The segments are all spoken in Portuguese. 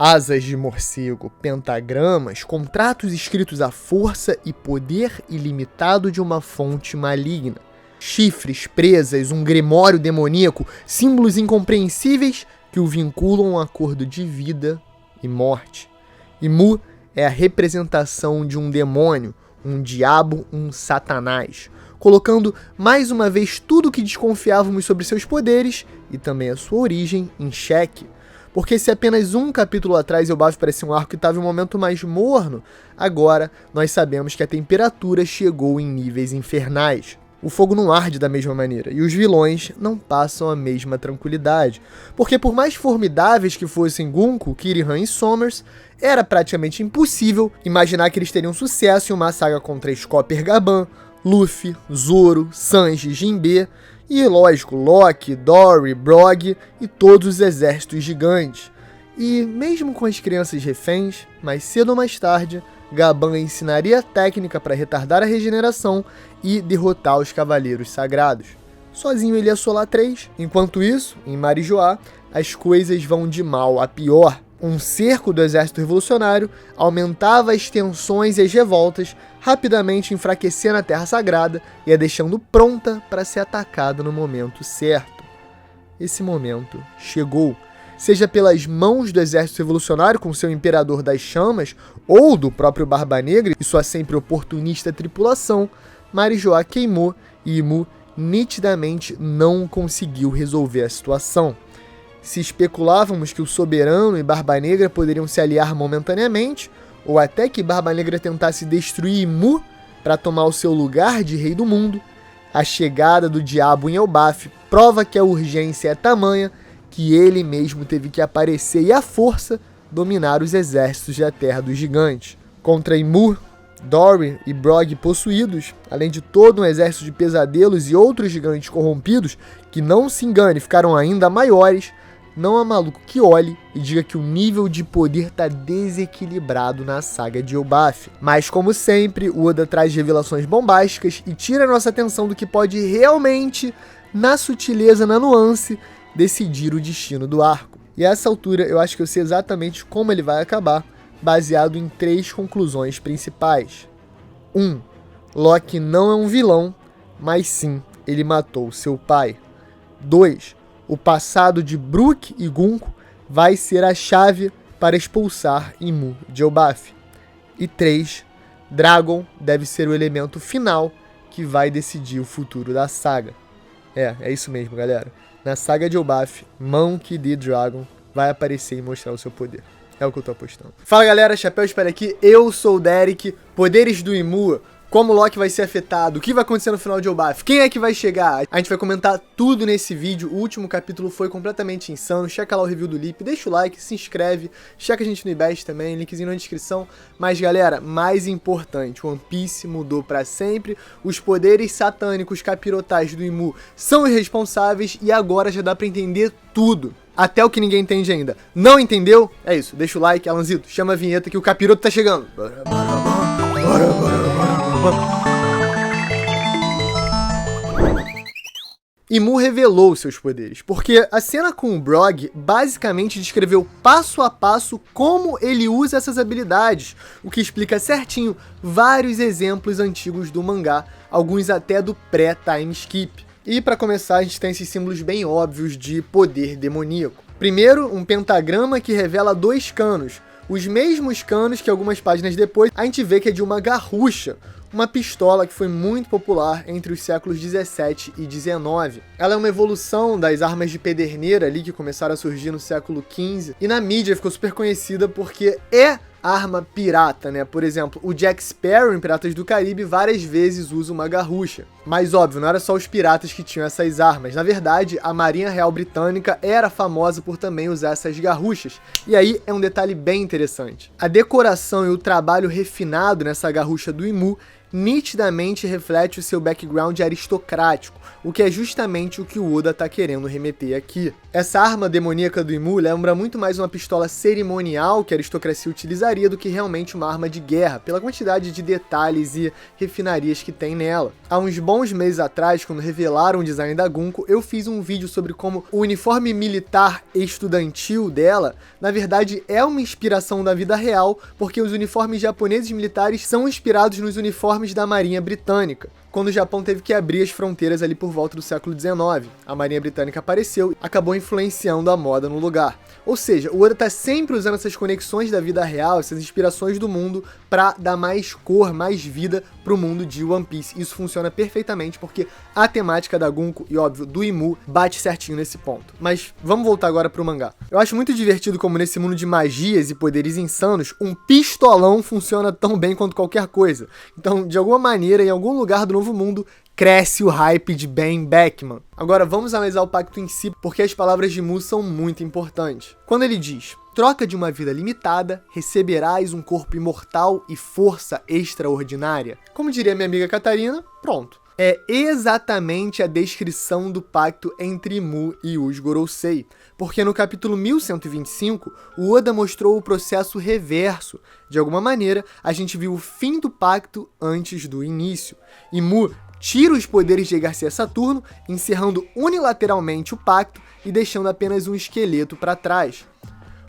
Asas de morcego, pentagramas, contratos escritos à força e poder ilimitado de uma fonte maligna. Chifres, presas, um grimório demoníaco, símbolos incompreensíveis que o vinculam a um acordo de vida e morte. E Mu é a representação de um demônio, um diabo, um satanás, colocando mais uma vez tudo o que desconfiávamos sobre seus poderes e também a sua origem em xeque. Porque se apenas um capítulo atrás Elbaf parecia um arco que estava em um momento mais morno, agora nós sabemos que a temperatura chegou em níveis infernais. O fogo não arde da mesma maneira, e os vilões não passam a mesma tranquilidade. Porque por mais formidáveis que fossem Gunko, Kirihan e Sommers, era praticamente impossível imaginar que eles teriam sucesso em uma saga contra Chopper Gaban, Luffy, Zoro, Sanji, Jinbe, e lógico, Loki, Dory, Brog e todos os exércitos gigantes. E mesmo com as crianças reféns, mais cedo ou mais tarde, Gaban ensinaria a técnica para retardar a regeneração e derrotar os Cavaleiros Sagrados. Sozinho ele ia solar 3. Enquanto isso, em Marijoá, as coisas vão de mal a pior. Um cerco do exército revolucionário aumentava as tensões e as revoltas, rapidamente enfraquecendo a Terra Sagrada e a deixando pronta para ser atacada no momento certo. Esse momento chegou. Seja pelas mãos do exército revolucionário com seu imperador das chamas, ou do próprio Barba Negra e sua sempre oportunista tripulação, Marijoá queimou e Imu nitidamente não conseguiu resolver a situação. Se especulávamos que o Soberano e Barba Negra poderiam se aliar momentaneamente, ou até que Barba Negra tentasse destruir Imu para tomar o seu lugar de rei do mundo, a chegada do diabo em Elbaf prova que a urgência é tamanha que ele mesmo teve que aparecer e à força dominar os exércitos da Terra dos Gigantes. Contra Imu, Dory e Brog possuídos, além de todo um exército de pesadelos e outros gigantes corrompidos, que não se engane, ficaram ainda maiores, não há maluco que olhe e diga que o nível de poder está desequilibrado na saga de Elbaf. Mas como sempre, o Oda traz revelações bombásticas e tira a nossa atenção do que pode realmente, na sutileza, na nuance, decidir o destino do arco. E a essa altura eu acho que eu sei exatamente como ele vai acabar, baseado em 3 conclusões principais. 1. Loki não é um vilão, mas sim, ele matou seu pai. 2. O passado de Brook e Gunko vai ser a chave para expulsar Imu de Elbaf. E 3. Dragon deve ser o elemento final que vai decidir o futuro da saga. É isso mesmo, galera. Na saga de Elbaf, Monkey D. Dragon vai aparecer e mostrar o seu poder. É o que eu tô apostando. Fala galera, Chapéu Espera aqui, eu sou o Derek. Poderes do Imu, como o Loki vai ser afetado, o que vai acontecer no final de Elbaf, quem é que vai chegar. A gente vai comentar tudo nesse vídeo, o último capítulo foi completamente insano. Checa lá o review do Lip, deixa o like, se inscreve, checa a gente no IBEST também, linkzinho na descrição. Mas galera, mais importante, One Piece mudou pra sempre, os poderes satânicos capirotais do Imu são irresponsáveis e agora já dá pra entender tudo. Até o que ninguém entende ainda. Não entendeu? É isso, deixa o like, Alanzito, chama a vinheta que o capiroto tá chegando. Imu revelou seus poderes, porque a cena com o Brog basicamente descreveu passo a passo como ele usa essas habilidades, o que explica certinho vários exemplos antigos do mangá, alguns até do pré-time skip. E para começar, a gente tem esses símbolos bem óbvios de poder demoníaco. Primeiro, um pentagrama que revela 2 canos, os mesmos canos que algumas páginas depois a gente vê que é de uma garrucha, uma pistola que foi muito popular entre os séculos 17 e 19. Ela é uma evolução das armas de pederneira ali que começaram a surgir no século 15 e na mídia ficou super conhecida porque é arma pirata, né? Por exemplo, o Jack Sparrow em Piratas do Caribe várias vezes usa uma garrucha. Mas óbvio, não era só os piratas que tinham essas armas. Na verdade, a Marinha Real Britânica era famosa por também usar essas garruchas. E aí é um detalhe bem interessante. A decoração e o trabalho refinado nessa garrucha do Imu nitidamente reflete o seu background aristocrático, o que é justamente o que o Oda tá querendo remeter aqui. Essa arma demoníaca do Imu lembra muito mais uma pistola cerimonial que a aristocracia utilizaria do que realmente uma arma de guerra, pela quantidade de detalhes e refinarias que tem nela. Há uns bons meses atrás, quando revelaram o design da Gunko, eu fiz um vídeo sobre como o uniforme militar estudantil dela, na verdade, é uma inspiração da vida real, porque os uniformes japoneses militares são inspirados nos uniformes da Marinha Britânica. Quando o Japão teve que abrir as fronteiras ali por volta do século XIX, a Marinha Britânica apareceu e acabou influenciando a moda no lugar. Ou seja, o Oda tá sempre usando essas conexões da vida real, essas inspirações do mundo, pra dar mais cor, mais vida pro mundo de One Piece. Isso funciona perfeitamente porque a temática da Gunko e, óbvio, do Imu bate certinho nesse ponto. Mas vamos voltar agora pro mangá. Eu acho muito divertido como nesse mundo de magias e poderes insanos, um pistolão funciona tão bem quanto qualquer coisa. Então, de alguma maneira, em algum lugar do Novo Mundo, cresce o hype de Ben Beckman. Agora vamos analisar o pacto em si, porque as palavras de Mu são muito importantes. Quando ele diz: troca de uma vida limitada, receberás um corpo imortal e força extraordinária. Como diria minha amiga Catarina, pronto. É exatamente a descrição do pacto entre Mu e os Gorosei, porque no capítulo 1125, o Oda mostrou o processo reverso. De alguma maneira, a gente viu o fim do pacto antes do início. E Mu tira os poderes de Garcia Saturno, encerrando unilateralmente o pacto e deixando apenas um esqueleto para trás.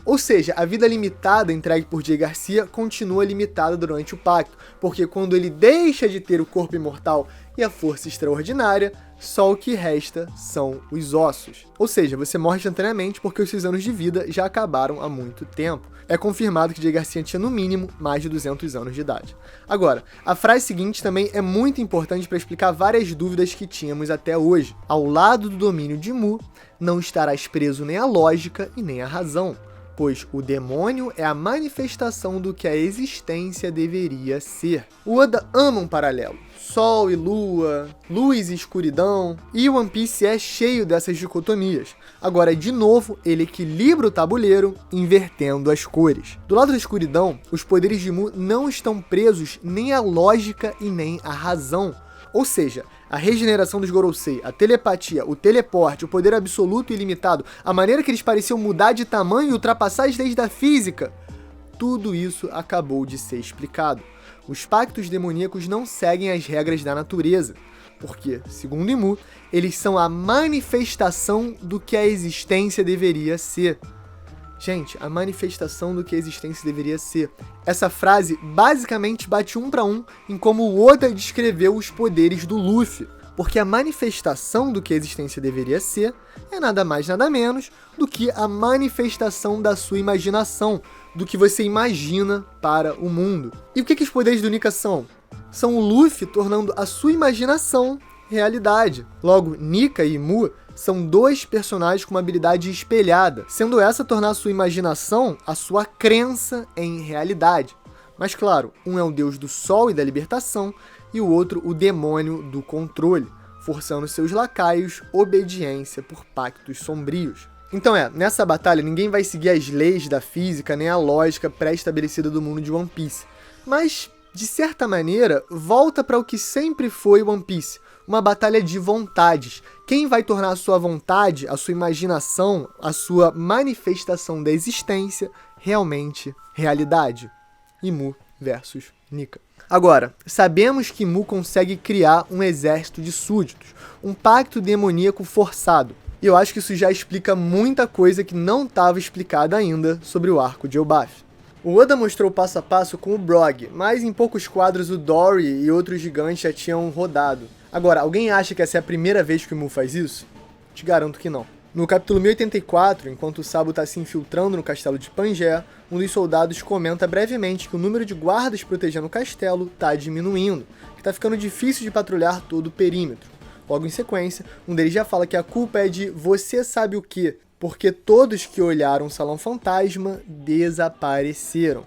Ou seja, a vida limitada entregue por Jay Garcia continua limitada durante o pacto, porque quando ele deixa de ter o corpo imortal e a força extraordinária, só o que resta são os ossos. Ou seja, você morre instantaneamente porque os seus anos de vida já acabaram há muito tempo. É confirmado que Jay Garcia tinha no mínimo mais de 200 anos de idade. Agora, a frase seguinte também é muito importante para explicar várias dúvidas que tínhamos até hoje. Ao lado do domínio de Mu, não estarás preso nem à lógica e nem à razão, pois o demônio é a manifestação do que a existência deveria ser. O Oda ama um paralelo. Sol e lua, luz e escuridão, e One Piece é cheio dessas dicotomias. Agora, de novo, ele equilibra o tabuleiro, invertendo as cores. Do lado da escuridão, os poderes de Mu não estão presos nem à lógica e nem à razão. Ou seja, a regeneração dos Gorosei, a telepatia, o teleporte, o poder absoluto e ilimitado, a maneira que eles pareciam mudar de tamanho e ultrapassar as leis da física, tudo isso acabou de ser explicado. Os pactos demoníacos não seguem as regras da natureza, porque, segundo Imu, eles são a manifestação do que a existência deveria ser. Gente, a manifestação do que a existência deveria ser. Essa frase basicamente bate um para um em como o Oda descreveu os poderes do Luffy, porque a manifestação do que a existência deveria ser é nada mais nada menos do que a manifestação da sua imaginação, do que você imagina para o mundo. E o que os poderes do Nika são? São o Luffy tornando a sua imaginação realidade. Logo, Nika e Mu são dois personagens com uma habilidade espelhada, sendo essa tornar a sua imaginação a sua crença em realidade. Mas claro, um é o deus do sol e da libertação, e o outro o demônio do controle, forçando seus lacaios obediência por pactos sombrios. Então nessa batalha ninguém vai seguir as leis da física nem a lógica pré-estabelecida do mundo de One Piece, mas, de certa maneira, volta para o que sempre foi One Piece, uma batalha de vontades. Quem vai tornar a sua vontade, a sua imaginação, a sua manifestação da existência realmente realidade? Imu versus Nika. Agora, sabemos que Mu consegue criar um exército de súditos, um pacto demoníaco forçado. E eu acho que isso já explica muita coisa que não estava explicada ainda sobre o arco de Elbaf. O Oda mostrou passo a passo com o Brog, mas em poucos quadros o Dory e outros gigantes já tinham rodado. Agora, alguém acha que essa é a primeira vez que o Mu faz isso? Te garanto que não. No capítulo 1084, enquanto o Sabo está se infiltrando no castelo de Pangea, um dos soldados comenta brevemente que o número de guardas protegendo o castelo está diminuindo, que está ficando difícil de patrulhar todo o perímetro. Logo em sequência, um deles já fala que a culpa é de você sabe o quê, porque todos que olharam o Salão Fantasma desapareceram.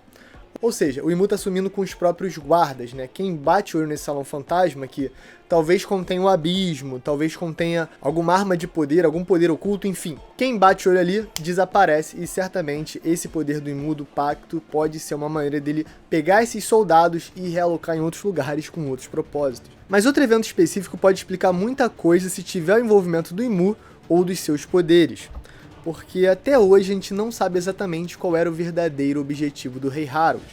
Ou seja, o Imu tá sumindo com os próprios guardas, né? Quem bate o olho nesse salão fantasma, que talvez contenha o abismo, talvez contenha alguma arma de poder, algum poder oculto, enfim. Quem bate o olho ali desaparece e certamente esse poder do Imu do pacto pode ser uma maneira dele pegar esses soldados e realocar em outros lugares com outros propósitos. Mas outro evento específico pode explicar muita coisa se tiver o envolvimento do Imu ou dos seus poderes. Porque até hoje a gente não sabe exatamente qual era o verdadeiro objetivo do Rei Harold,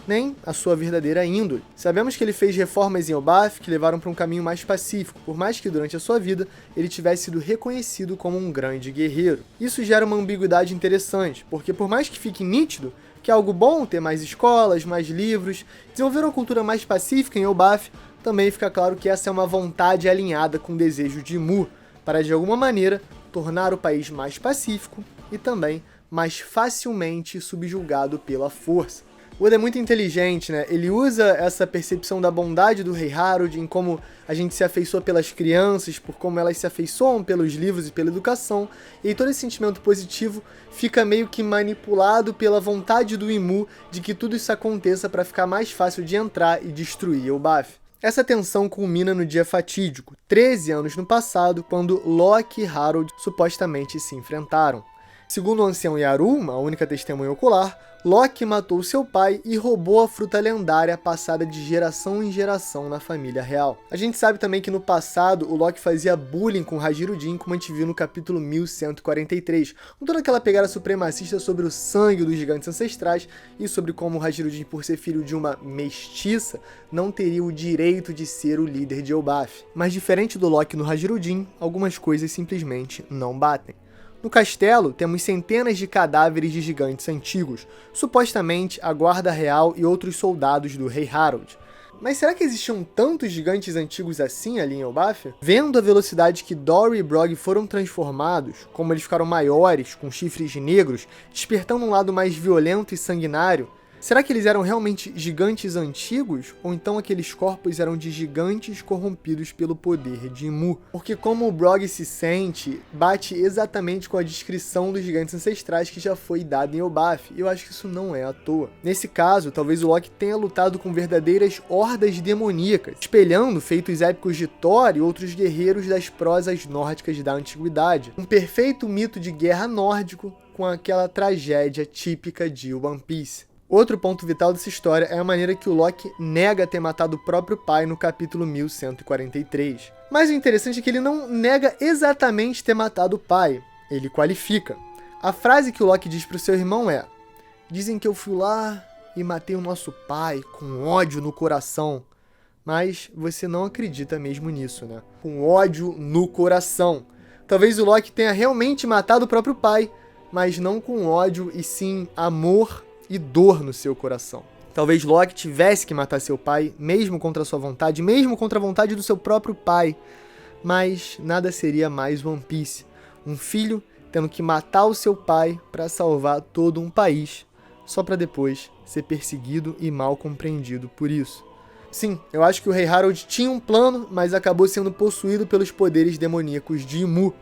nem a sua verdadeira índole. Sabemos que ele fez reformas em Elbaf que levaram para um caminho mais pacífico, por mais que durante a sua vida ele tivesse sido reconhecido como um grande guerreiro. Isso gera uma ambiguidade interessante, porque por mais que fique nítido que é algo bom ter mais escolas, mais livros, desenvolver uma cultura mais pacífica em Elbaf, também fica claro que essa é uma vontade alinhada com o desejo de Mu, para de alguma maneira tornar o país mais pacífico e também mais facilmente subjugado pela força. O Oda é muito inteligente, né? Ele usa essa percepção da bondade do Rei Harold em como a gente se afeiçoa pelas crianças, por como elas se afeiçoam pelos livros e pela educação, e todo esse sentimento positivo fica meio que manipulado pela vontade do Imu de que tudo isso aconteça para ficar mais fácil de entrar e destruir Elbaf. Essa tensão culmina no dia fatídico, 13 anos no passado, quando Loki e Harold supostamente se enfrentaram. Segundo o ancião Yaru, a única testemunha ocular, Loki matou seu pai e roubou a fruta lendária passada de geração em geração na família real. A gente sabe também que no passado o Loki fazia bullying com Hajirudin, como a gente viu no capítulo 1143, com toda aquela pegada supremacista sobre o sangue dos gigantes ancestrais e sobre como Hajirudin, por ser filho de uma mestiça, não teria o direito de ser o líder de Elbaf. Mas diferente do Loki no Hajirudin, algumas coisas simplesmente não batem. No castelo, temos centenas de cadáveres de gigantes antigos, supostamente a guarda real e outros soldados do Rei Harold. Mas será que existiam tantos gigantes antigos assim ali em Elbaf? Vendo a velocidade que Dory e Brog foram transformados, como eles ficaram maiores, com chifres negros, despertando um lado mais violento e sanguinário, será que eles eram realmente gigantes antigos? Ou então aqueles corpos eram de gigantes corrompidos pelo poder de Imu? Porque como o Brog se sente, bate exatamente com a descrição dos gigantes ancestrais que já foi dada em Elbaf, e eu acho que isso não é à toa. Nesse caso, talvez o Loki tenha lutado com verdadeiras hordas demoníacas, espelhando feitos épicos de Thor e outros guerreiros das prosas nórdicas da antiguidade. Um perfeito mito de guerra nórdico com aquela tragédia típica de One Piece. Outro ponto vital dessa história é a maneira que o Loki nega ter matado o próprio pai no capítulo 1143. Mas o interessante é que ele não nega exatamente ter matado o pai, ele qualifica. A frase que o Loki diz para o seu irmão é: "Dizem que eu fui lá e matei o nosso pai com ódio no coração." Mas você não acredita mesmo nisso, né? Com ódio no coração. Talvez o Loki tenha realmente matado o próprio pai, mas não com ódio e sim amor e dor no seu coração. Talvez Loki tivesse que matar seu pai, mesmo contra sua vontade, mesmo contra a vontade do seu próprio pai, mas nada seria mais One Piece. Um filho tendo que matar o seu pai para salvar todo um país, só para depois ser perseguido e mal compreendido por isso. Sim, eu acho que o Rei Harold tinha um plano, mas acabou sendo possuído pelos poderes demoníacos de Imu.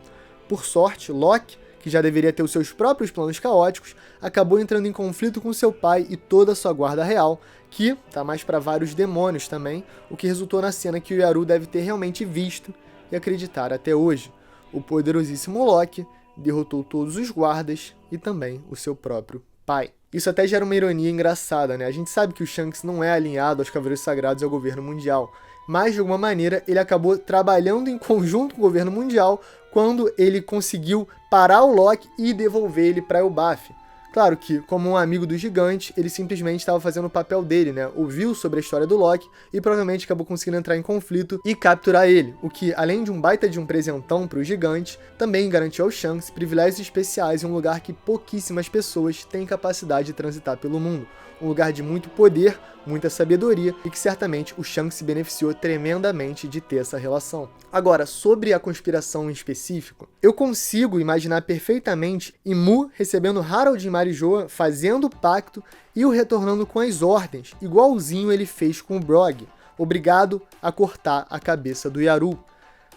Por sorte, Loki, que já deveria ter os seus próprios planos caóticos, acabou entrando em conflito com seu pai e toda a sua guarda real, que tá mais para vários demônios também, o que resultou na cena que o Yaru deve ter realmente visto e acreditar até hoje. O poderosíssimo Loki derrotou todos os guardas e também o seu próprio pai. Isso até gera uma ironia engraçada, né? A gente sabe que o Shanks não é alinhado aos Cavaleiros Sagrados e ao governo mundial, mas de alguma maneira ele acabou trabalhando em conjunto com o governo mundial quando ele conseguiu parar o Loki e devolver ele para Elbaf. Claro que, como um amigo do gigante, ele simplesmente estava fazendo o papel dele, né? Ouviu sobre a história do Loki e provavelmente acabou conseguindo entrar em conflito e capturar ele, o que, além de um baita de um presentão para o gigante, também garantiu ao Shanks privilégios especiais em um lugar que pouquíssimas pessoas têm capacidade de transitar pelo mundo. Um lugar de muito poder, muita sabedoria e que certamente o Shanks se beneficiou tremendamente de ter essa relação. Agora, sobre a conspiração em específico, eu consigo imaginar perfeitamente Imu recebendo Harold e Marijoa, fazendo o pacto e o retornando com as ordens, igualzinho ele fez com o Brog, obrigado a cortar a cabeça do Yaru.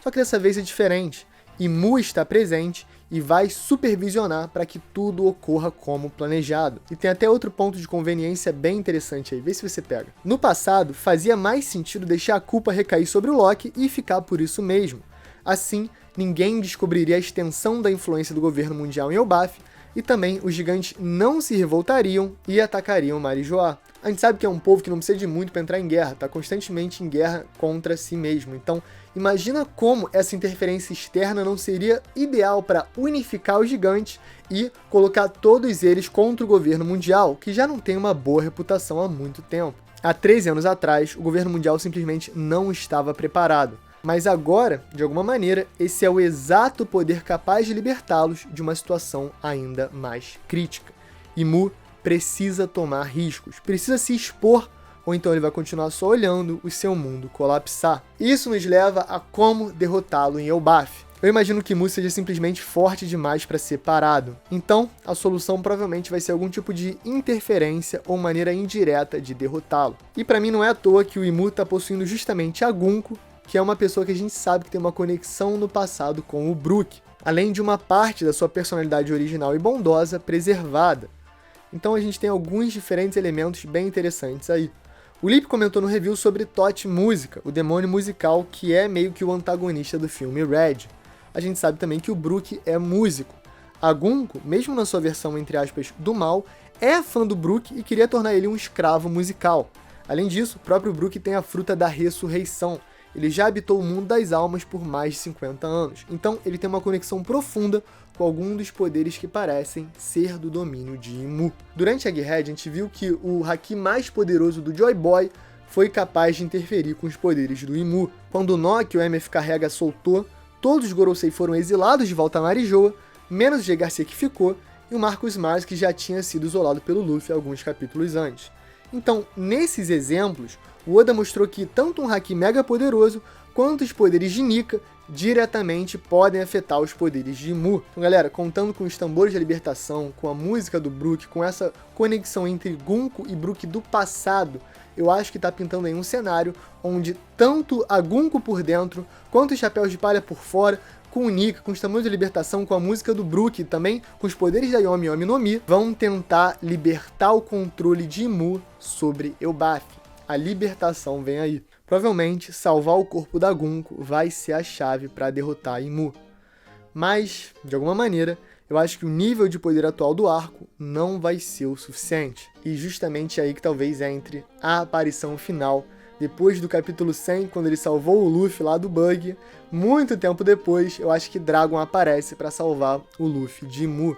Só que dessa vez é diferente. Imu está presente e vai supervisionar para que tudo ocorra como planejado. E tem até outro ponto de conveniência bem interessante aí, vê se você pega. No passado, fazia mais sentido deixar a culpa recair sobre o Loki e ficar por isso mesmo. Assim, ninguém descobriria a extensão da influência do governo mundial em Elbaf, e também os gigantes não se revoltariam e atacariam Marijoá. A gente sabe que é um povo que não precisa de muito para entrar em guerra, está constantemente em guerra contra si mesmo. Então, imagina como essa interferência externa não seria ideal para unificar os gigantes e colocar todos eles contra o governo mundial, que já não tem uma boa reputação há muito tempo. Há 13 anos atrás, o governo mundial simplesmente não estava preparado. Mas agora, de alguma maneira, esse é o exato poder capaz de libertá-los de uma situação ainda mais crítica. E Mu precisa tomar riscos, precisa se expor, ou então ele vai continuar só olhando o seu mundo colapsar. Isso nos leva a como derrotá-lo em Elbaf. Eu imagino que Mu seja simplesmente forte demais para ser parado. Então, a solução provavelmente vai ser algum tipo de interferência ou maneira indireta de derrotá-lo. E para mim não é à toa que o Imu está possuindo justamente a Gunko, que é uma pessoa que a gente sabe que tem uma conexão no passado com o Brook, além de uma parte da sua personalidade original e bondosa preservada. Então a gente tem alguns diferentes elementos bem interessantes aí. O Lip comentou no review sobre Tot Música, o demônio musical que é meio que o antagonista do filme Red. A gente sabe também que o Brook é músico. A Gunko, mesmo na sua versão, entre aspas, do mal, é fã do Brook e queria tornar ele um escravo musical. Além disso, o próprio Brook tem a fruta da ressurreição. Ele já habitou o mundo das almas por mais de 50 anos, então ele tem uma conexão profunda com algum dos poderes que parecem ser do domínio de Imu. Durante a Egghead, a gente viu que o Haki mais poderoso do Joy Boy foi capaz de interferir com os poderes do Imu. Quando o Nock, o MF Carrega, soltou, todos os Gorosei foram exilados de volta a Marijoa, menos o G. Garcia que ficou, e o Marcus Mars, que já tinha sido isolado pelo Luffy alguns capítulos antes. Então, nesses exemplos, o Oda mostrou que tanto um Haki mega poderoso, quanto os poderes de Nika, diretamente podem afetar os poderes de Imu. Então, galera, contando com os tambores da libertação, com a música do Brook, com essa conexão entre Gunko e Brook do passado, eu acho que tá pintando aí um cenário onde tanto a Gunko por dentro, quanto os chapéus de palha por fora, com o Nika, com os tambores de libertação, com a música do Brook e também com os poderes da Yomi Yomi no Mi, vão tentar libertar o controle de Imu sobre Elbaf. A libertação vem aí. Provavelmente, salvar o corpo da Gunko vai ser a chave para derrotar Imu. Mas, de alguma maneira, eu acho que o nível de poder atual do arco não vai ser o suficiente. E justamente aí que talvez entre a aparição final, depois do capítulo 100, quando ele salvou o Luffy lá do Bug. Muito tempo depois, eu acho que Dragon aparece para salvar o Luffy de Imu.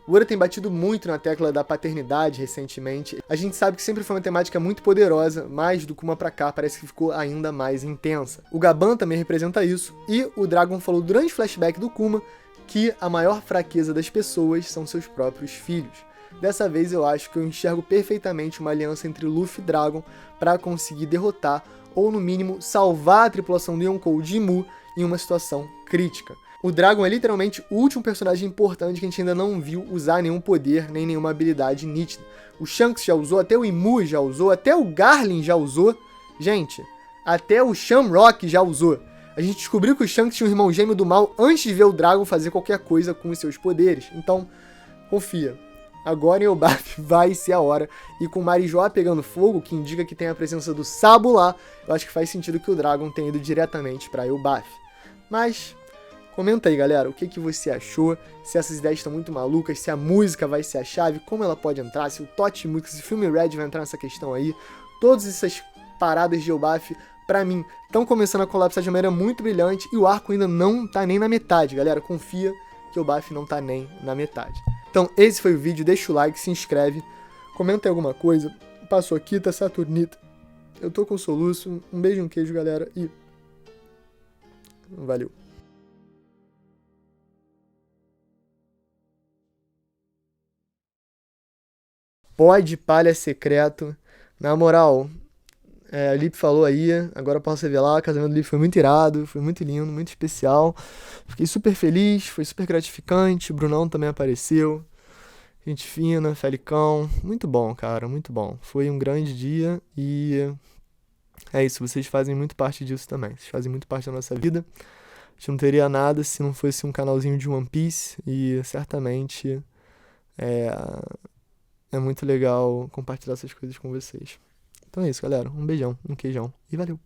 O Oda tem batido muito na tecla da paternidade recentemente. A gente sabe que sempre foi uma temática muito poderosa, mas do Kuma pra cá parece que ficou ainda mais intensa. O Gaban também representa isso, e o Dragon falou durante o flashback do Kuma que a maior fraqueza das pessoas são seus próprios filhos. Dessa vez eu acho que eu enxergo perfeitamente uma aliança entre Luffy e Dragon para conseguir derrotar, ou no mínimo salvar a tripulação do Yonkou de Imu em uma situação crítica. O Dragon é literalmente o último personagem importante que a gente ainda não viu usar nenhum poder, nem nenhuma habilidade nítida. O Shanks já usou, até o Imu já usou, até o Garlin já usou. Gente, até o Shamrock já usou. A gente descobriu que o Shanks tinha um irmão gêmeo do mal antes de ver o Dragon fazer qualquer coisa com os seus poderes. Então, confia. Agora em Elbaf vai ser a hora. E com Marijoá pegando fogo, que indica que tem a presença do Sabo lá, eu acho que faz sentido que o Dragon tenha ido diretamente para Elbaf. Mas comenta aí, galera, o que você achou, se essas ideias estão muito malucas, se a música vai ser a chave, como ela pode entrar, se o Tot Música, se o filme Red vai entrar nessa questão aí. Todas essas paradas de Elbaf, pra mim, estão começando a colapsar de maneira muito brilhante e o arco ainda não tá nem na metade, galera. Confia que Elbaf não tá nem na metade. Então, esse foi o vídeo, deixa o like, se inscreve, comenta aí alguma coisa. Passou aqui, tá Saturnita. Eu tô com soluço, um beijo, um queijo, galera, e valeu. Pó de palha secreto. Na moral, o Lip falou aí, agora eu posso revelar, o casamento do Lip foi muito irado, foi muito lindo, muito especial. Fiquei super feliz, foi super gratificante, o Brunão também apareceu. Gente fina, Felicão, muito bom, cara, muito bom. Foi um grande dia e é isso, vocês fazem muito parte disso também. Vocês fazem muito parte da nossa vida. A gente não teria nada se não fosse um canalzinho de One Piece e certamente é, é muito legal compartilhar essas coisas com vocês. Então é isso, galera. Um beijão, um queijão e valeu!